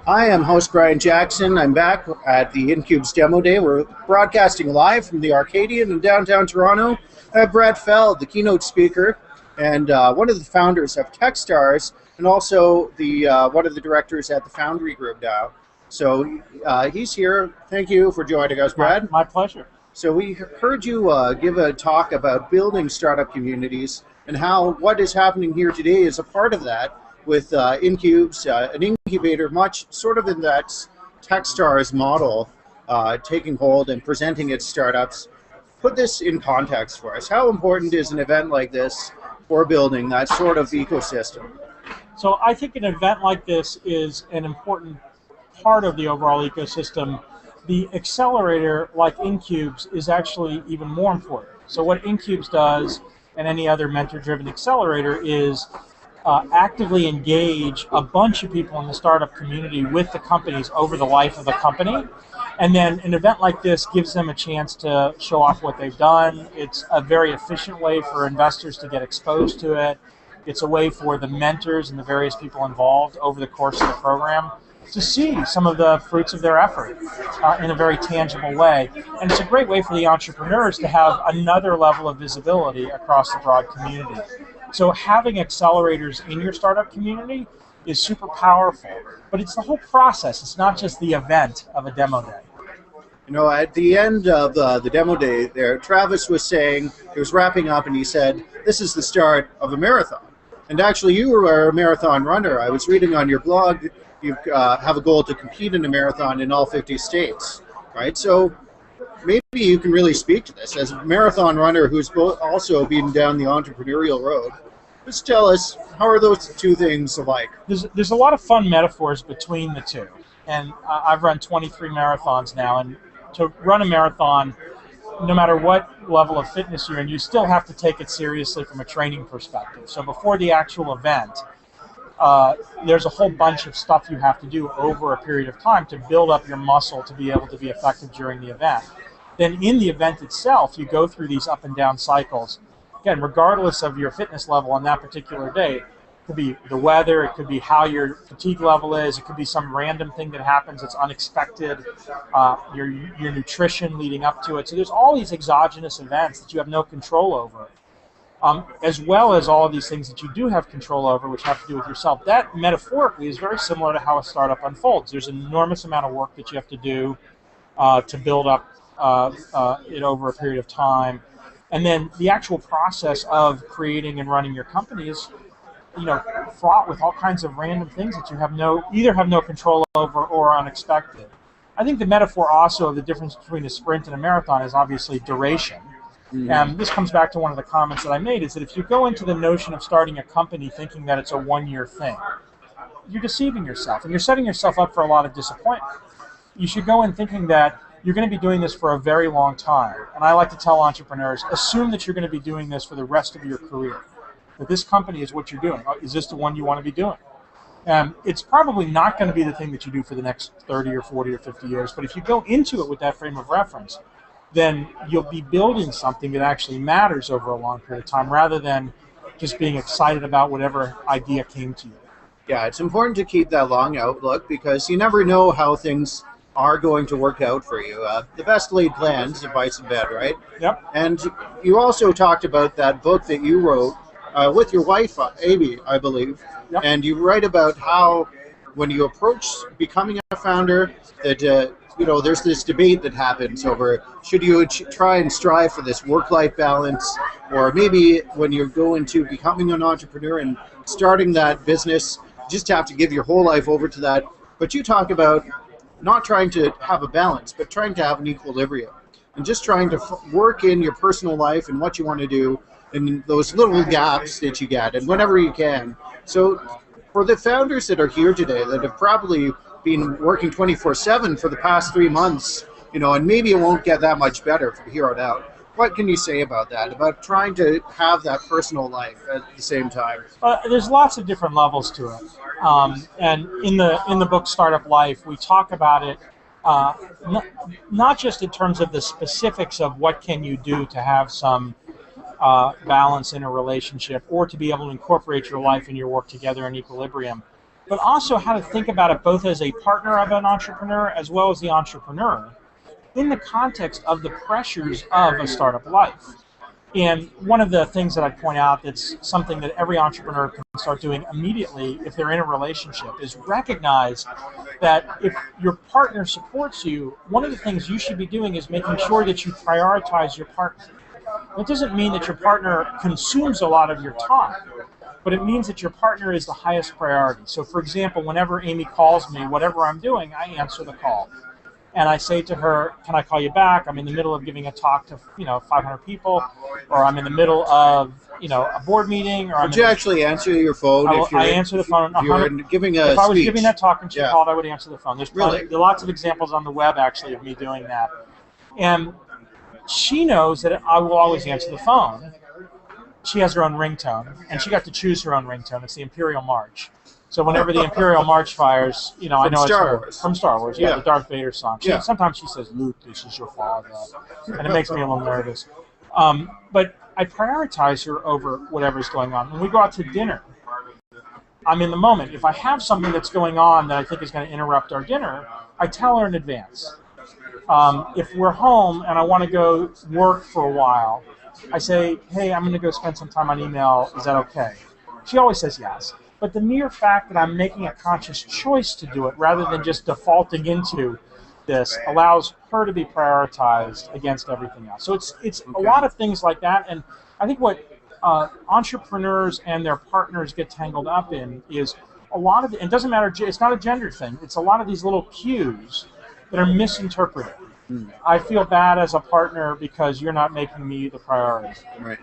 Hi, I'm host Brian Jackson. I'm back at the Incube's Demo Day. We're broadcasting live from the Arcadian in downtown Toronto. I have Brett Feld, the keynote speaker, and one of the founders of Techstars, and also the one of the directors at the Foundry Group now. So he's here. Thank you for joining us, Brad. My pleasure. So we heard you give a talk about building startup communities and how what is happening here today is a part of that with Incubes, an incubator much sort of in that Techstars model, taking hold and presenting its startups. Put this in context for us. How important is an event like this for building that sort of ecosystem? So I think an event like this is an important part of the overall ecosystem. The accelerator, like Incubes, is actually even more important. So what Incubes does, and any other mentor-driven accelerator, is actively engage a bunch of people in the startup community with the companies over the life of the company. And then an event like this gives them a chance to show off what they've done. It's a very efficient way for investors to get exposed to it. It's a way for the mentors and the various people involved over the course of the program to see some of the fruits of their effort in a very tangible way. And it's a great way for the entrepreneurs to have another level of visibility across the broad community. So having accelerators in your startup community is super powerful, but it's the whole process. It's not just the event of a demo day. You know, at the end of the demo day there, Travis was saying, he was wrapping up and he said, this is the start of a marathon. And actually you were a marathon runner. I was reading on your blog, you have a goal to compete in a marathon in all 50 states, right? So maybe you can really speak to this as a marathon runner who's also been down the entrepreneurial road. Just tell us, how are those two things alike? There's a lot of fun metaphors between the two. And I've run 23 marathons now, and to run a marathon, no matter what level of fitness you're in, you still have to take it seriously from a training perspective. So before the actual event, there's a whole bunch of stuff you have to do over a period of time to build up your muscle to be able to be effective during the event. Then in the event itself, you go through these up and down cycles. Again, regardless of your fitness level on that particular day, it could be the weather, it could be how your fatigue level is, it could be some random thing that happens that's unexpected, your nutrition leading up to it. So there's all these exogenous events that you have no control over. As well as all of these things that you do have control over, which have to do with yourself. That, metaphorically, is very similar to how a startup unfolds. There's an enormous amount of work that you have to do to build up it over a period of time. And then the actual process of creating and running your company is, fraught with all kinds of random things that you either have no control over or are unexpected. I think the metaphor also of the difference between a sprint and a marathon is obviously duration. And this comes back to one of the comments that I made, is that if you go into the notion of starting a company thinking that it's a one-year thing, you're deceiving yourself, and you're setting yourself up for a lot of disappointment. You should go in thinking that you're going to be doing this for a very long time. And I like to tell entrepreneurs, assume that you're going to be doing this for the rest of your career, that this company is what you're doing. Is this the one you want to be doing? It's probably not going to be the thing that you do for the next 30 or 40 or 50 years, but if you go into it with that frame of reference, then you'll be building something that actually matters over a long period of time rather than just being excited about whatever idea came to you. Yeah, it's important to keep that long outlook because you never know how things are going to work out for you. The best laid plans advice in bed, right? Yep. And you also talked about that book that you wrote with your wife, Amy, I believe. Yep. And you write about how when you approach becoming a founder that there's this debate that happens over should you try and strive for this work-life balance, or maybe when you go into becoming an entrepreneur and starting that business, you just have to give your whole life over to that. But you talk about not trying to have a balance, but trying to have an equilibrium and just trying to work in your personal life and what you want to do in those little gaps that you get and whenever you can. So for the founders that are here today that have probably been working 24/7 for the past 3 months, and maybe it won't get that much better from here on out. What can you say about that, about trying to have that personal life at the same time? There's lots of different levels to it. And in the book Startup Life, we talk about it not just in terms of the specifics of what can you do to have some balance in a relationship or to be able to incorporate your life and your work together in equilibrium, but also how to think about it both as a partner of an entrepreneur as well as the entrepreneur in the context of the pressures of a startup life. And one of the things that I point out that's something that every entrepreneur can start doing immediately if they're in a relationship is recognize that if your partner supports you, one of the things you should be doing is making sure that you prioritize your partner. It doesn't mean that your partner consumes a lot of your time, but it means that your partner is the highest priority. So for example, whenever Amy calls me, whatever I'm doing, I answer the call. And I say to her, can I call you back? I'm in the middle of giving a talk to 500 people, or I'm in the middle of a board meeting. Or Would you actually answer your phone I answer the phone. You're giving a If I was speech? giving that talk and she called, I would answer the phone. There's Really? there are lots of examples on the web actually of me doing that. And she knows that I will always answer the phone. She has her own ringtone, and she got to choose her own ringtone. It's the Imperial March. So whenever the Imperial March fires, I know it's her. From Star Wars, the Darth Vader song. Sometimes she says, "Luke, this is your father," and it makes me a little nervous. But I prioritize her over whatever's going on. When we go out to dinner, I'm in the moment. If I have something that's going on that I think is going to interrupt our dinner, I tell her in advance. If we're home and I want to go work for a while, I say, "Hey, I'm going to go spend some time on email. Is that okay?" She always says yes. But the mere fact that I'm making a conscious choice to do it rather than just defaulting into this allows her to be prioritized against everything else. So it's a lot of things like that. And I think what entrepreneurs and their partners get tangled up in is a lot of, and it doesn't matter, it's not a gender thing, it's a lot of these little cues that are misinterpreted. I feel bad as a partner because you're not making me the priority. Right.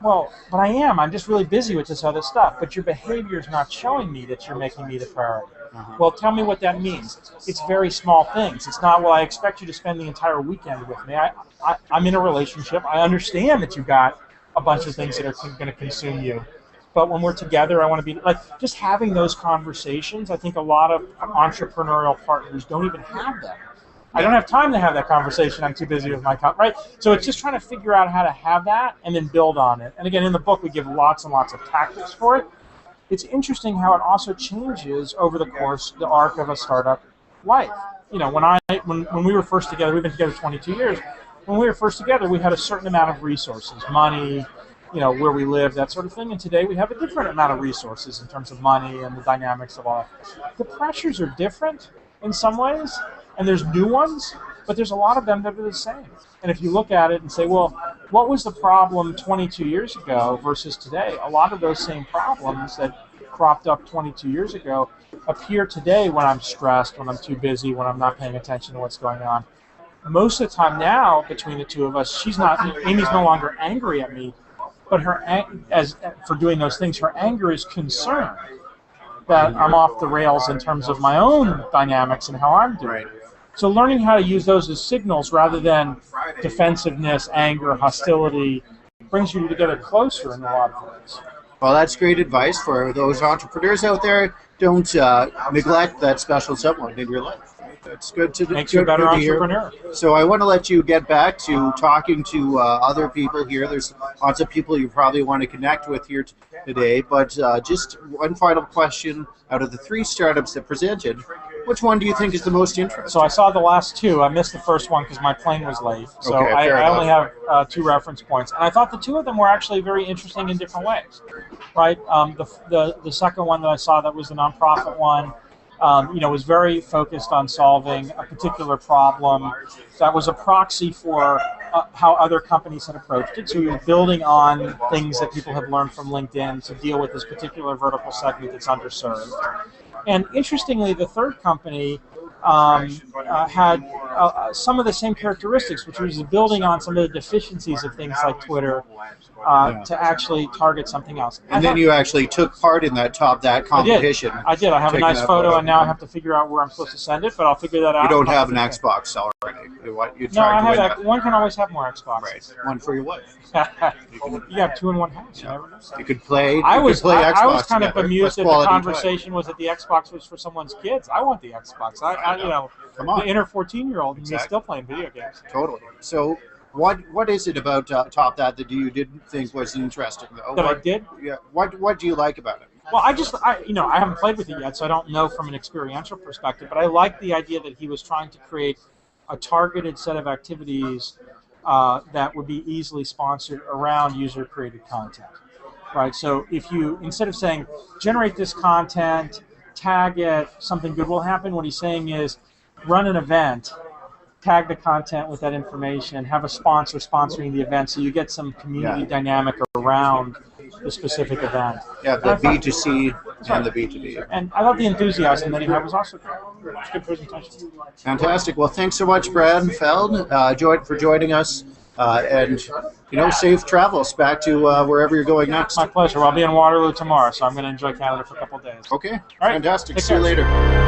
Well, but I am. I'm just really busy with this other stuff. But your behavior is not showing me that you're making me the priority. Well, tell me what that means. It's very small things. It's not, well, I expect you to spend the entire weekend with me. I'm in a relationship. I understand that you've got a bunch of things that are going to consume you. But when we're together, I want to be, just having those conversations, I think a lot of entrepreneurial partners don't even have them. I don't have time to have that conversation. I'm too busy with my right? So it's just trying to figure out how to have that and then build on it. And again, in the book, we give lots and lots of tactics for it. It's interesting how it also changes over the course, the arc of a startup life. When we were first together, we've been together 22 years. When we were first together, we had a certain amount of resources, money, where we live, that sort of thing. And today we have a different amount of resources in terms of money and the dynamics of all. The pressures are different in some ways. And there's new ones, but there's a lot of them that are the same. And if you look at it and say, well, what was the problem 22 years ago versus today? A lot of those same problems that cropped up 22 years ago appear today when I'm stressed, when I'm too busy, when I'm not paying attention to what's going on. Most of the time now, between the two of us, Amy's no longer angry at me, but for doing those things, her anger is concern that I'm off the rails in terms of my own dynamics and how I'm doing. So learning how to use those as signals rather than defensiveness, anger, hostility brings you together closer in a lot of ways. Well, that's great advice for those entrepreneurs out there. Don't neglect that special someone in your life. It's good to Makes you a better entrepreneur. So I want to let you get back to talking to other people here. There's lots of people you probably want to connect with here today. But just one final question. Out of the 3 startups that presented, which one do you think is the most interesting? So I saw the last 2. I missed the first one because my plane was late. So okay, I only have 2 reference points. And I thought the 2 of them were actually very interesting in different ways. Right? The second one that I saw that was the nonprofit one, was very focused on solving a particular problem that was a proxy for how other companies had approached it. So we were building on things that people have learned from LinkedIn to deal with this particular vertical segment that's underserved. And interestingly, the third company had some of the same characteristics, which was building on some of the deficiencies of things like Twitter to actually target something else. And then you actually took part in that competition. I did. I have a nice photo, and now I have to figure out where I'm supposed to send it, but I'll figure that out. You don't have an Xbox already. No, I have one. Can always have more Xboxes. Right. One for your wife. You have 2 in one house. You never know. You could play. I was Xbox kind of together. amused That's that the conversation was that the Xbox was for someone's kids. I want the Xbox. Come on. The inner 14-year-old Exactly. is still playing video games. Totally. So, what is it about Top That you didn't think was interesting though? That I did? Yeah. What do you like about it? Well, I haven't played with it yet, so I don't know from an experiential perspective. But I like the idea that he was trying to create a targeted set of activities that would be easily sponsored around user-created content, right? So if you, instead of saying generate this content, tag it, something good will happen, what he's saying is run an event, tag the content with that information, have a sponsor sponsoring the event, so you get some community dynamic around the specific event. Yeah, the B2C and the B2B. And I love the enthusiasm that he had. Was also great. It's a good presentation. Fantastic. Well, thanks so much, Brad Feld, for joining us, and safe travels back to wherever you're going next. My pleasure. Well, I'll be in Waterloo tomorrow, so I'm going to enjoy Canada for a couple of days. Okay, All right. fantastic. Take See you care. later.